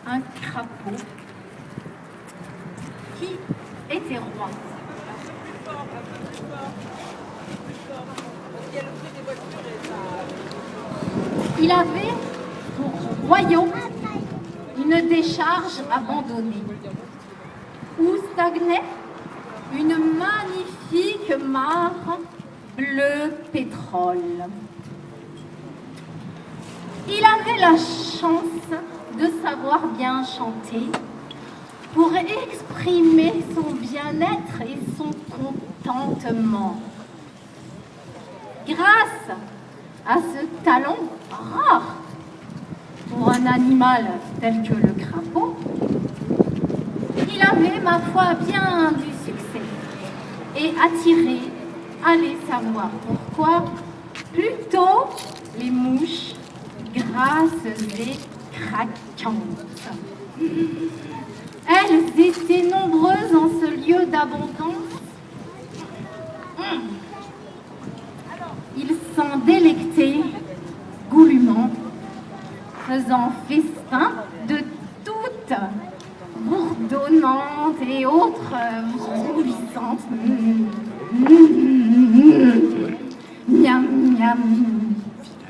un crapaud qui était roi. Il avait pour royaume une décharge abandonnée où stagnait une magnifique mare bleu pétrole. Il avait la chance de savoir bien chanter pour exprimer son bien-être et son contentement. Grâce à ce talent rare pour un animal tel que le crapaud, il avait, ma foi, bien du succès et attiré, allez savoir pourquoi, plutôt les mouches grasses et craquantes. Elles étaient nombreuses en ce lieu d'abondance. Ils s'en délectaient goulûment, faisant festin de toutes bourdonnantes et autres roulissantes. Miam, miam,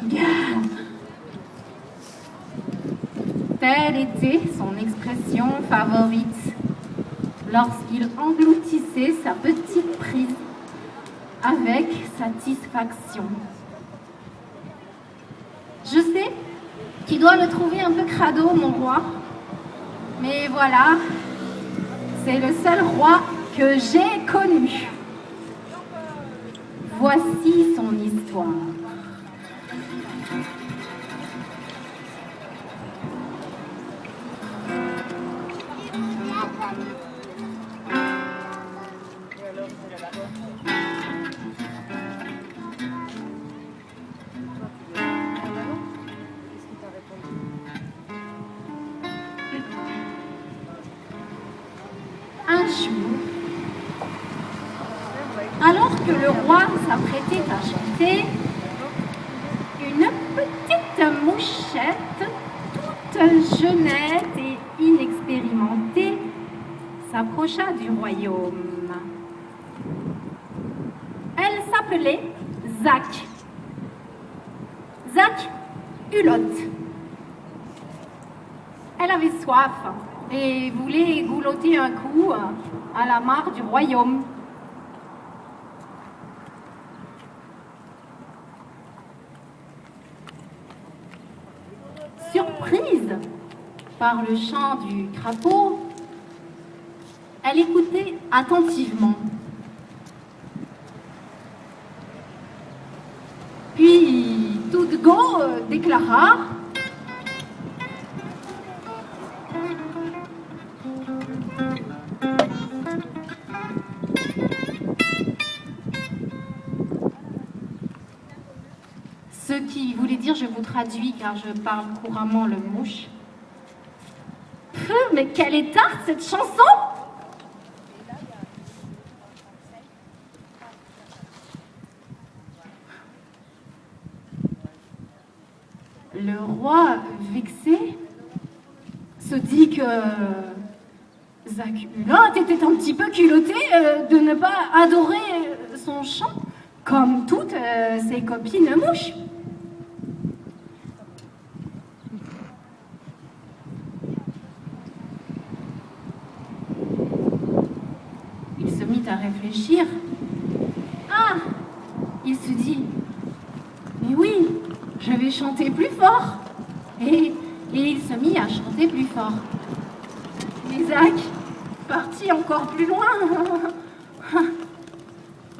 miam. Telle était son expression favorite lorsqu'il engloutissait sa petite prise avec satisfaction. Je sais, tu dois le trouver un peu crado, mon roi, mais voilà, c'est le seul roi que j'ai connu. Voici son histoire. Un jour, alors que le roi s'apprêtait à chanter, une petite mouchette, toute jeunette et inexpérimentée, s'approcha du royaume. Elle s'appelait Zac. Zac Hulotte. Elle avait soif et voulait goulotter un coup à la mare du royaume. Surprise par le chant du crapaud, elle écoutait attentivement. Puis, toute go déclara: ce qui voulait dire, je vous traduis car je parle couramment le mouche. Mais quelle est tarte cette chanson! Le roi, vexé, se dit que Zac Hulotte était un petit peu culotté de ne pas adorer son chant comme toutes ses copines mouches. Il se mit à réfléchir. Ah! Il se dit: mais oui, je vais chanter plus fort. Et il se mit à chanter plus fort. Mais Zac partit encore plus loin.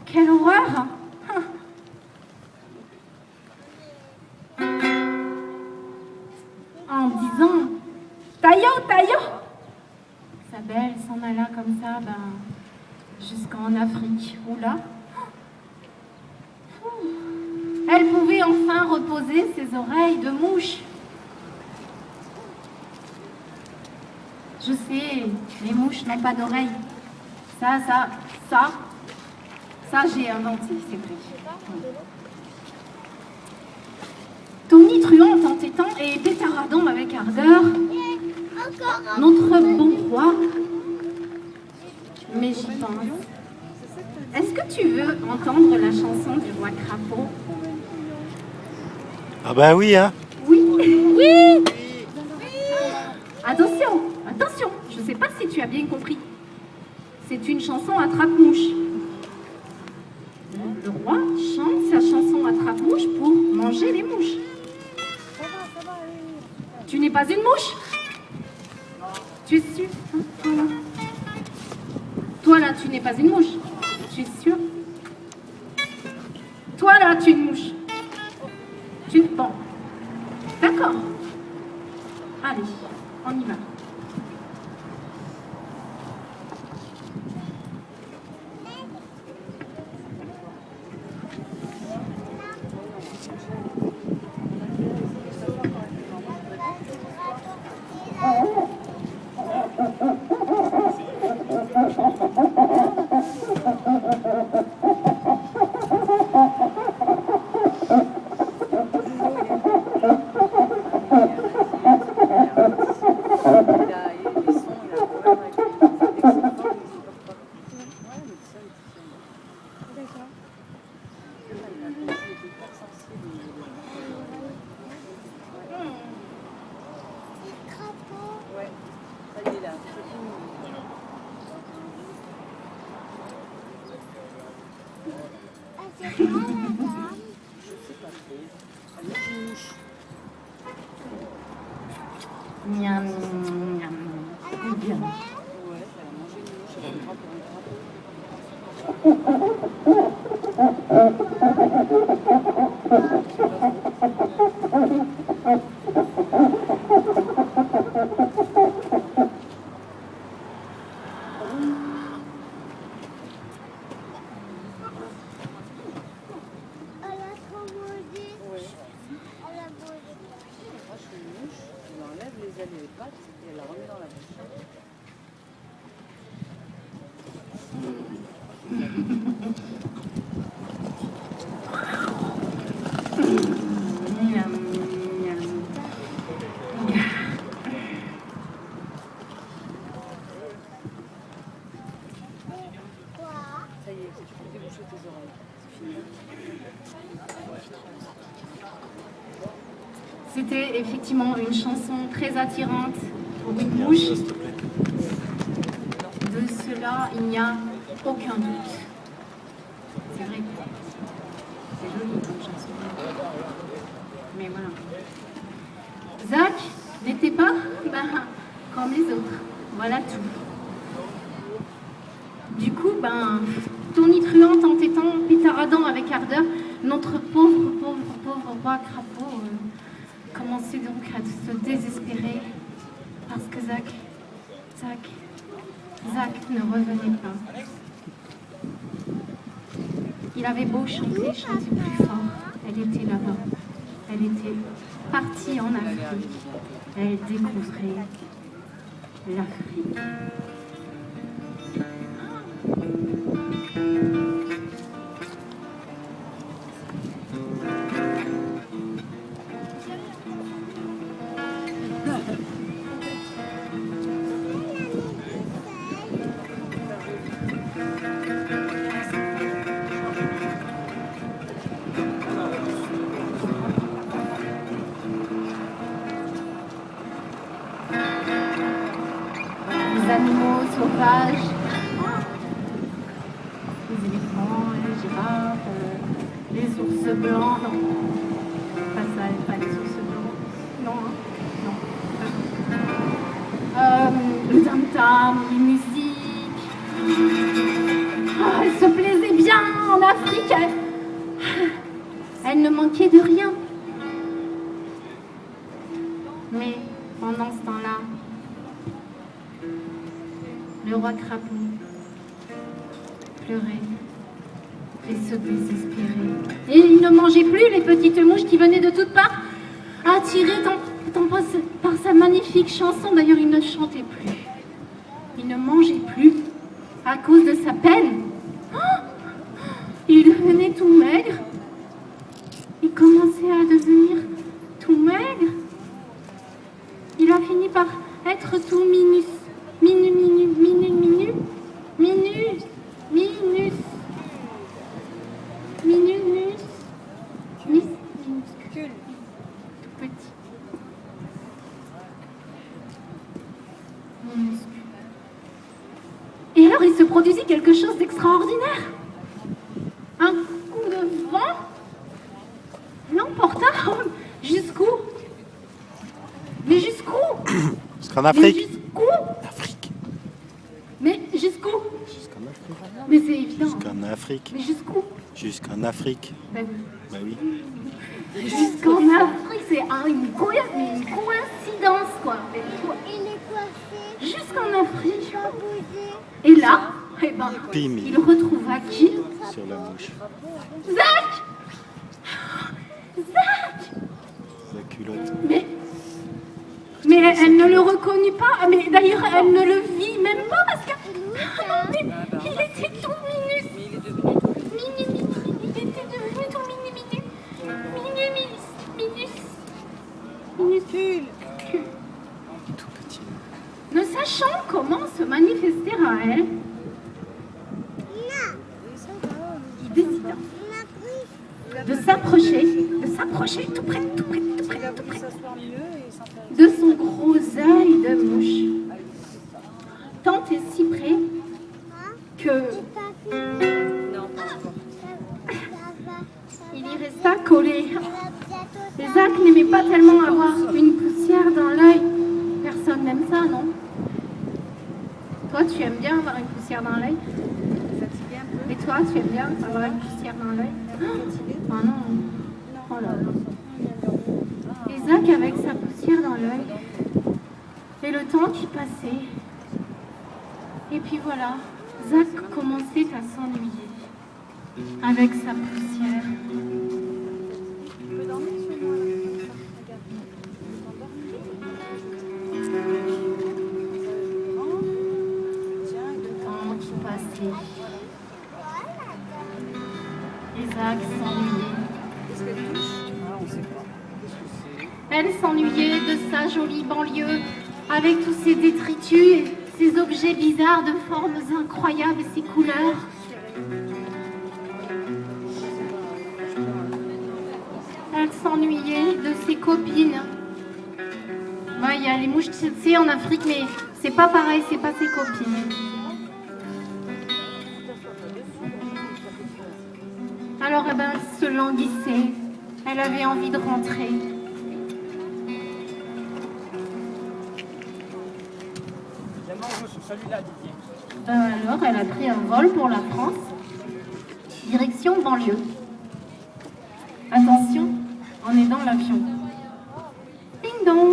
Quelle horreur! En disant Taillot, Taillot, sa belle s'en alla comme ça, jusqu'en Afrique, où là, elle pouvait enfin reposer ses oreilles de mouche. Je sais, les mouches n'ont pas d'oreilles. Ça, j'ai inventé, c'est vrai. Tonitruant, entêtant et pétaradant avec ardeur, notre bon roi. Mais j'y pense. Est-ce que tu veux entendre la chanson du roi crapaud? Ah bah oui, hein. Oui. Oui. Attention, attention, je ne sais pas si tu as bien compris. C'est une chanson attrape-mouche. Le roi chante sa chanson attrape-mouche pour manger les mouches. Tu n'es pas une mouche? Tu es sûr? Voilà. Toi là, tu n'es pas une mouche. Tu es sûr? Toi là, tu es une mouche. Bon. D'accord. Allez, on y va. Miam, miam. Bien. C'était effectivement une chanson très attirante pour une mouche. De cela, il n'y a aucun doute. C'est vrai. C'est joli comme chanson. Mais voilà. Zach n'était pas comme les autres. Voilà tout. Du coup, tonitruant, entêtant, pétaradant avec ardeur, notre pauvre roi crapaud commençait donc à se désespérer parce que Zach ne revenait pas. Il avait beau chanter plus fort, elle était là-bas. Elle était partie en Afrique. Elle découvrait l'Afrique. Les animaux sauvages, les éléphants, les girafes, les ours blancs, non, pas ça, pas les ours blancs, non, le tam-tam, les musiques. Elle se plaisait bien en Afrique, elle ne manquait de rien. Mais pendant ce temps-là, le roi crapaud pleurait et se désespérait. Et il ne mangeait plus les petites mouches qui venaient de toutes parts, attirées par sa magnifique chanson. D'ailleurs, il ne chantait plus. Il ne mangeait plus à cause de sa peine. Il devenait tout maigre. Il commençait à devenir tout maigre. il a fini par être tout minus. Minus. Minuscule. Tout petit. Minuscule. Et alors, il se produisit quelque chose d'extraordinaire. Un coup de vent l'emporta jusqu'où? Mais jusqu'où? Jusqu'en Afrique. Mais jusqu'où? Afrique. Mais jusqu'où? Jusqu'en Afrique. Mais c'est évident. Jusqu'en Afrique. Mais jusqu'où? Jusqu'en Afrique. Ben oui. Bah oui. Jusqu'en Afrique, c'est une coïncidence, quoi. Il est coiffé, Jusqu'en Afrique. pas bougé. Et là, eh ben, Pim. il retrouva qui? Sur la mouche. Zach! La culotte. Mais elle ne le reconnut pas. Mais d'ailleurs, elle ne le vit même pas parce que... Mais il était tout minus. Il était devenu tout minuscule. Tout petit. Ne sachant comment se manifester à elle, il décida de s'approcher tout près, de son gros œil de mouche. Tant et si près que il y resta collé. Zach n'aimait pas tellement avoir une poussière dans l'œil. Personne n'aime ça, non? Toi, tu aimes bien avoir une poussière dans l'œil? Et toi, tu aimes bien avoir une poussière dans l'œil? Oh non. Oh là là. Et Zach avec sa poussière dans l'œil. Et le temps qui passait. Et puis voilà, Zach commençait à s'ennuyer avec sa poussière. Zach s'ennuyait. Elle s'ennuyait de sa jolie banlieue avec tous ses détritus et ses objets bizarres de formes incroyables et ses couleurs. Elle s'ennuyait de ses copines. Ouais, il y a les mouches tsetse en Afrique, mais c'est pas pareil, c'est pas ses copines. Alors, eh ben, elle se languissait. Elle avait envie de rentrer. Alors, elle a pris un vol pour la France. Direction banlieue. Attention, on est dans l'avion. Ding dong.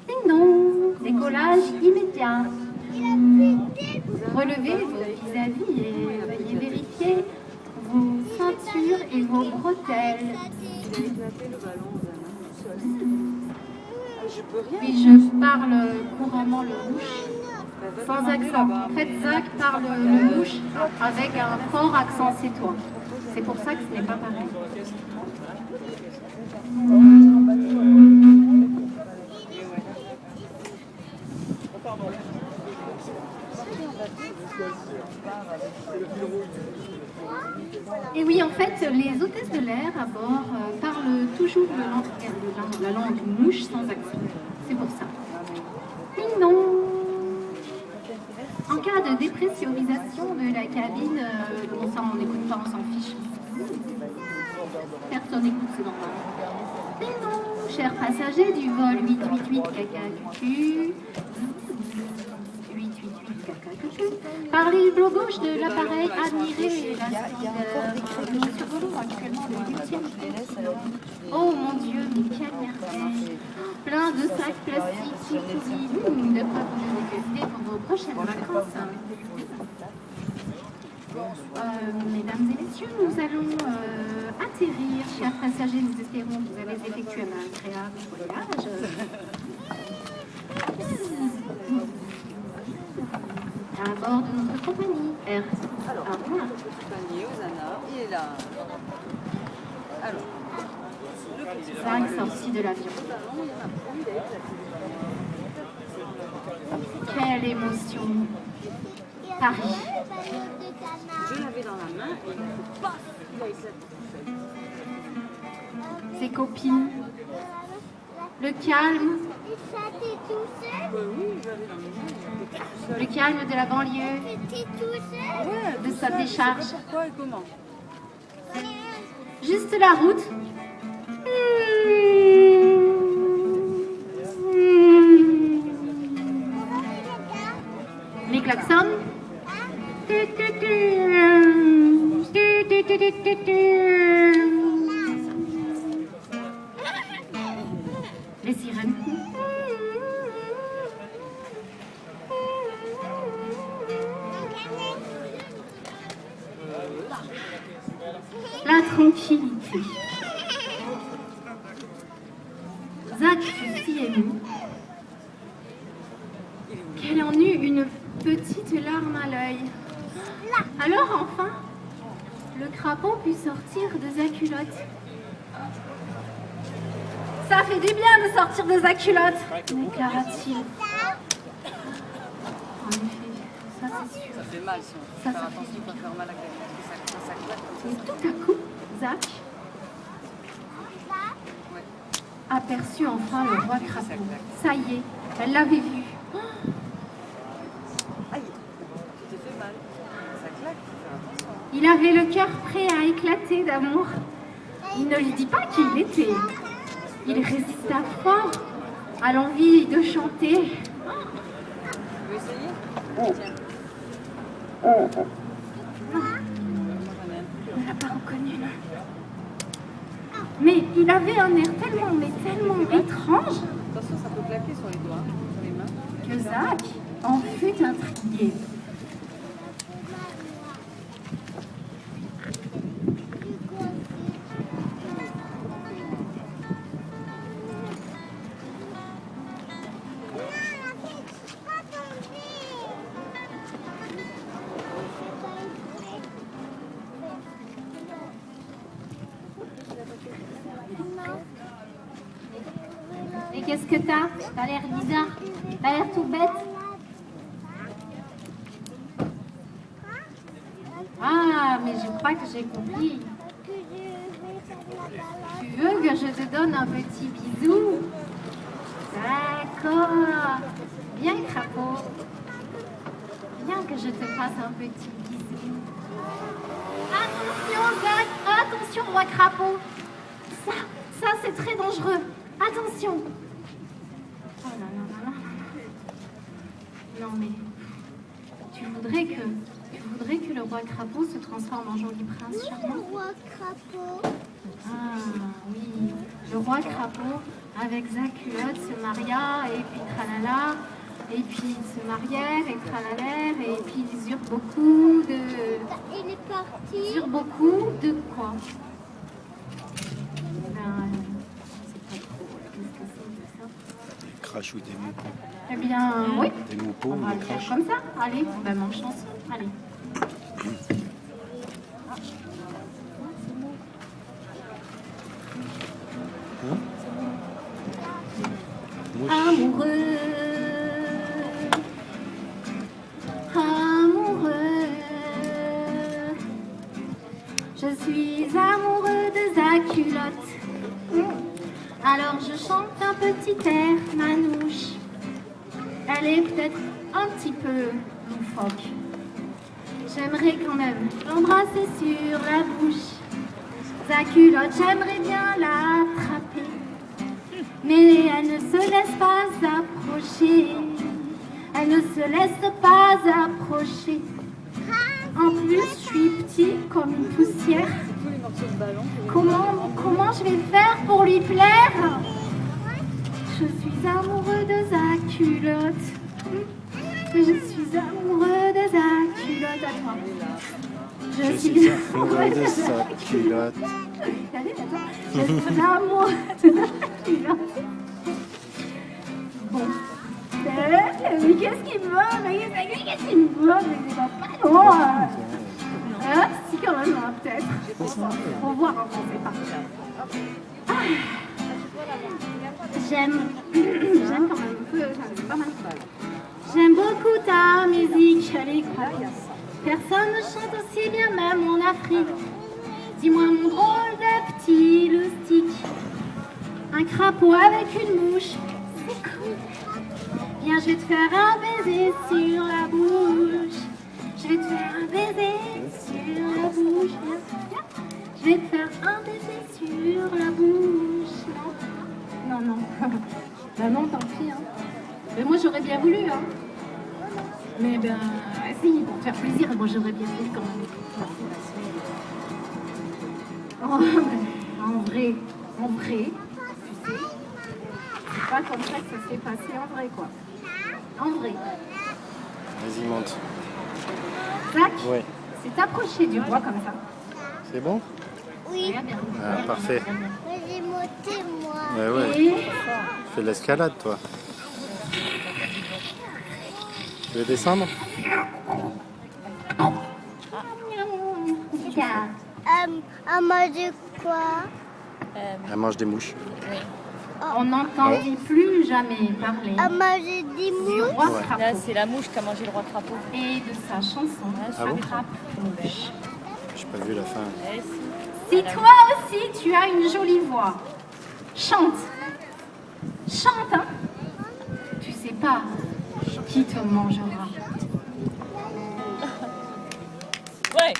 Ding dong. Décollage immédiat. Relevez vos vis-à-vis et veuillez vérifier vos ceintures et vos bretelles. Oui, je parle couramment le mouche, sans accent. En fait, Zach parle le mouche avec un fort accent sétois. C'est pour ça que ce n'est pas pareil. Et oui, en fait, les hôtesses de l'air à bord parlent toujours la langue mouche sans accent. C'est pour ça. Ding dong. En cas de dépressurisation de la cabine, on n'écoute pas, on s'en fiche. Personne n'écoute, c'est normal. Ding dong. Chers passagers du vol 888 KKQQ, par les blocs gauche de l'appareil, admirez la nous survolons actuellement le 8e. Oh mon Dieu, mais quelle merveille! Plein de sacs plastiques qui pourris, de quoi vous déguster pour vos prochaines vacances. Mesdames et messieurs, nous allons atterrir. Chers passagers, nous espérons que vous avez effectué un agréable voyage. À bord de notre compagnie Air Alors, Ah, le petit panier, Osana, il est là. Alors, le petit Zach sorti de l'avion. ballon, il y en a plus, il a éclaté. Quelle émotion. Il y a Paris. le panneau de canard. Je l'avais dans la main et il a fait paf, il a éclaté. Ses copines. Le calme. Et ça, t'es tout seul? Oui, je l'avais dans les mains, il était tout seul. Le calme de la banlieue. T'es tout seul? Ouais, De tout sa seul, décharge. je sais pas pourquoi et comment. Juste la route. Les klaxons. Les sirènes. La tranquillité. Zach fut si ému qu'elle en eut une petite larme à l'œil. Alors enfin, le crapaud put sortir de sa culotte. Ça fait du bien de sortir de sa culotte, déclara-t-il. En effet, ça c'est sûr. Ça fait mal si on Ça fait fait attention, il va faire mal à quelqu'un parce que ça claque comme Et ça. tout à coup, Zach Ouais. aperçut enfin le roi crapaud. Ça y est, elle l'avait vu. Aïe, tu t'es fait mal. Ça claque, faut faire attention. Il avait le cœur prêt à éclater d'amour. Il ne lui dit pas qui il était. Il résista fort à l'envie de chanter. Tu veux essayer? Tiens. Moi j'en ai un. Il ne l'a pas reconnu, non. Mais il avait un air tellement étrange Attention, ça peut claquer sur les doigts, sur les mains. que Zach en fut intrigué. Et qu'est-ce que t'as? T'as l'air bizarre. T'as l'air tout bête. Ah, mais je crois que j'ai compris. Tu veux que je te donne un petit bisou? D'accord. Viens, crapaud. Viens que je te fasse un petit bisou. Attention, Zach. Attention, roi crapaud. Ça c'est très dangereux. Attention. Oh là là là là. Non mais, tu voudrais que le roi crapaud se transforme en joli prince charmant? Le roi crapaud. Ah oui, le roi crapaud avec Zach Culotte se maria et puis tralala, et puis ils se marièrent et tralalèrent et puis ils eurent beaucoup de... Il est parti. Ils eurent beaucoup de quoi? Ben, je sais pas trop qu'est-ce que c'est de ça. Des crachous, des moupons. Eh bien, oui, Des moupons, on va des le faire craches. comme ça. Allez, ben mon chanson. Allez. Hein? Mouche. Amoureux, amoureux, je suis amoureux de Zach Culotte. Alors je chante un petit air, Manouche. Elle est peut-être un petit peu loufoque. J'aimerais quand même l'embrasser sur la bouche. Sa culotte, j'aimerais bien l'attraper. Mais elle ne se laisse pas approcher. Elle ne se laisse pas approcher. En plus, je suis petit comme une poussière. Tous les morceaux de ballon. Comment je vais faire pour lui plaire? Je suis amoureux de sa culotte. Je suis amoureux de sa culotte. À toi. Je suis amoureux de sa culotte. Allez, attends. Je suis amoureux de sa culotte. Bon. Mais qu'est-ce qu'il me veut? Mais qu'est-ce qu'il me veut? Mais c'est pas non. Si, quand même, hein, peut-être. Faut voir, hein, on sait pas. Ah. J'aime quand même un peu, c'est pas mal. J'aime beaucoup ta musique, les croix. Personne ne chante aussi bien, même en Afrique. Dis-moi mon drôle de petit loustique. Un crapaud avec une mouche, c'est cool. Viens, je vais te faire un baiser sur la bouche. Je vais te faire un baiser sur la bouche. Viens. Je vais te faire un baiser sur la bouche. Non, non, non. Ben non, tant pis. Hein. Mais moi, j'aurais bien voulu. Hein. Mais ben, si, pour te faire plaisir, moi, j'aurais bien voulu quand même. Oh, mais en vrai, tu sais, c'est pas comme ça que ça s'est passé en vrai, quoi. En vrai. Vas-y, monte. Zach, Ouais. c'est t'approcher du bois comme ça. C'est bon? Oui, Regarde bien. Ah, parfait. moi j'ai monté moi. Ouais, ouais. Et Tu fais de l'escalade, toi. Tu veux descendre? regarde. À manger quoi? Elle mange des mouches. On n'entendit plus jamais parler À manger des du mouches? roi Ouais. crapaud Là, c'est la mouche qui a mangé le roi crapaud. et de sa chanson Ah bon? Crapaud. J'ai pas vu la fin. Ouais, Si toi aussi tu as une jolie voix, chante. Chante, hein. Tu sais pas qui te mangera. ouais.